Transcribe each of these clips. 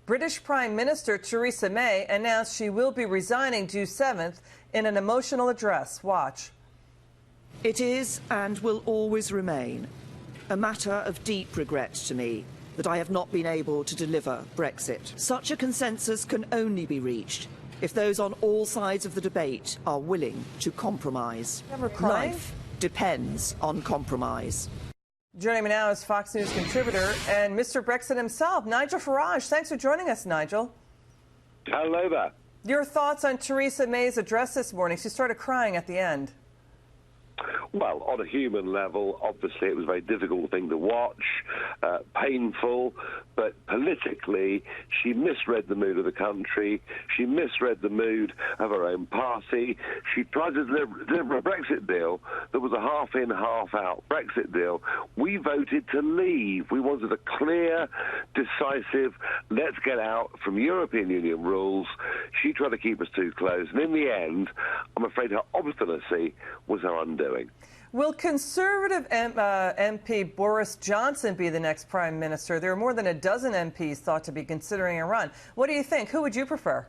British Prime Minister Theresa May announced she will be resigning June 7th in an emotional address. Watch. It is and will always remain a matter of deep regret to me that I have not been able to deliver Brexit. Such a consensus can only be reached if those on all sides of the debate are willing to compromise. Life depends on compromise. Joining me now is Fox News contributor and Mr. Brexit himself, Nigel Farage. Thanks for joining us, Nigel. Hello there. Your thoughts on Theresa May's address this morning? She started crying at the end. Well, on a human level, obviously it was a very difficult thing to watch, painful, but politically she misread the mood of the country, she misread the mood of her own party. She tried to deliver a Brexit deal that was a half-in, half-out Brexit deal. We voted to leave. We wanted a clear, decisive, let's get out from European Union rules. She tried to keep us too close, and in the end, I'm afraid her obstinacy was her undoing. Will Conservative MP Boris Johnson be the next Prime Minister? There are more than a dozen MPs thought to be considering a run. What do you think? Who would you prefer?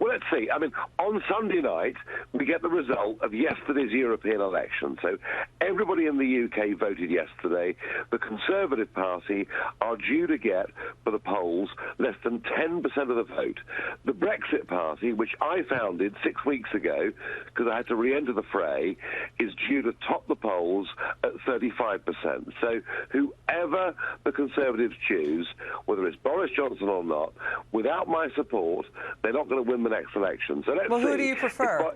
Well, let's see. I mean, on Sunday night, we get the result of yesterday's European election. So everybody in the UK voted yesterday. The Conservative Party are due to get, for the polls, less than 10% of the vote. The Brexit Party, which I founded 6 weeks ago because I had to re-enter the fray, is due to top the polls at 35%. So whoever the Conservatives choose, whether it's Boris Johnson or not, without my support, they're not going to win the next election. So let's see. Who do you prefer?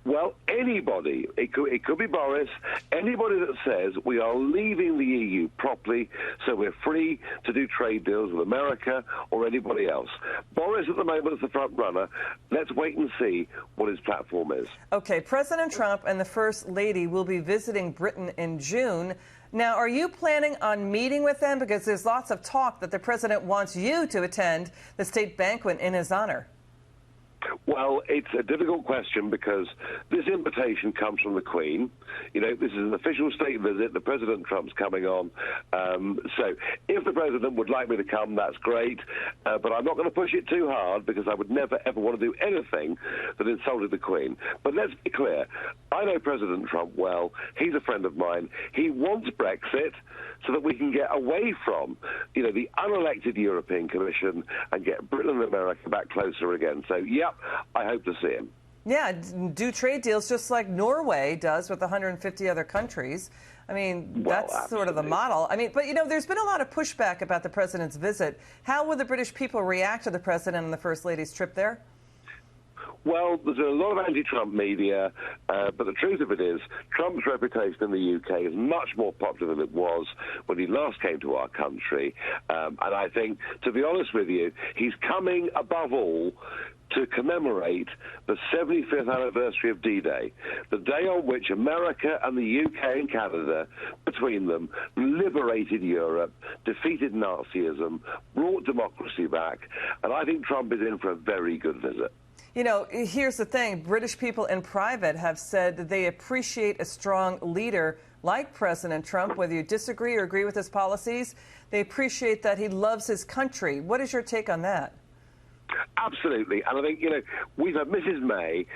Well, anybody. It could be Boris. Anybody that says we are leaving the EU properly so we're free to do trade deals with America or anybody else. Boris at the moment is the front runner. Let's wait and see what his platform is. Okay, President Trump and the First Lady will be visiting Britain in June. Now, are you planning on meeting with them? Because there's lots of talk that the president wants you to attend the state banquet in his honor. Well, it's a difficult question because this invitation comes from the Queen. You know, this is an official state visit. The President Trump's coming on. So if the President would like me to come, that's great. But I'm not going to push it too hard because I would never, ever want to do anything that insulted the Queen. But let's be clear. I know President Trump well. He's a friend of mine. He wants Brexit so that we can get away from, you know, the unelected European Commission and get Britain and America back closer again. So, yep, I hope to see him. Yeah, do trade deals just like Norway does with 150 other countries. I mean, well, that's absolutely. sort of the model. I mean, but, you know, there's been a lot of pushback about the president's visit. How will the British people react to the president and the First Lady's trip there? Well, there's a lot of anti-Trump media, but the truth of it is Trump's reputation in the UK is much more popular than it was when he last came to our country. And I think, to be honest with you, he's coming above all to commemorate the 75th anniversary of D-Day, the day on which America and the UK and Canada, between them, liberated Europe, defeated Nazism, brought democracy back, and I think Trump is in for a very good visit. You know, here's the thing. British people in private have said that they appreciate a strong leader like President Trump, whether you disagree or agree with his policies. They appreciate that he loves his country. What is your take on that? Absolutely. And I think, you know, we've had Mrs. May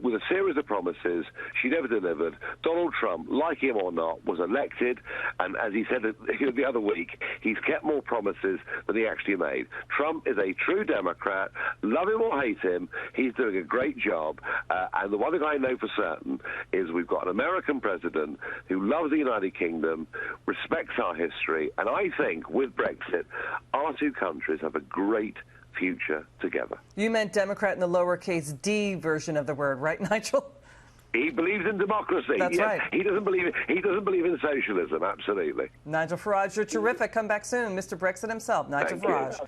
with a series of promises. She never delivered. Donald Trump, like him or not, was elected. And as he said the other week, he's kept more promises than he actually made. Trump is a true Democrat. Love him or hate him, he's doing a great job. And the one thing I know for certain is we've got an American president who loves the United Kingdom, respects our history. And I think with Brexit, our two countries have a great future together. You meant Democrat in the lowercase d version of the word, right, Nigel? He believes in democracy. That's right. He doesn't believe in socialism. Absolutely. Nigel Farage, you're terrific. Come back soon, Mr. Brexit himself, Nigel Farage.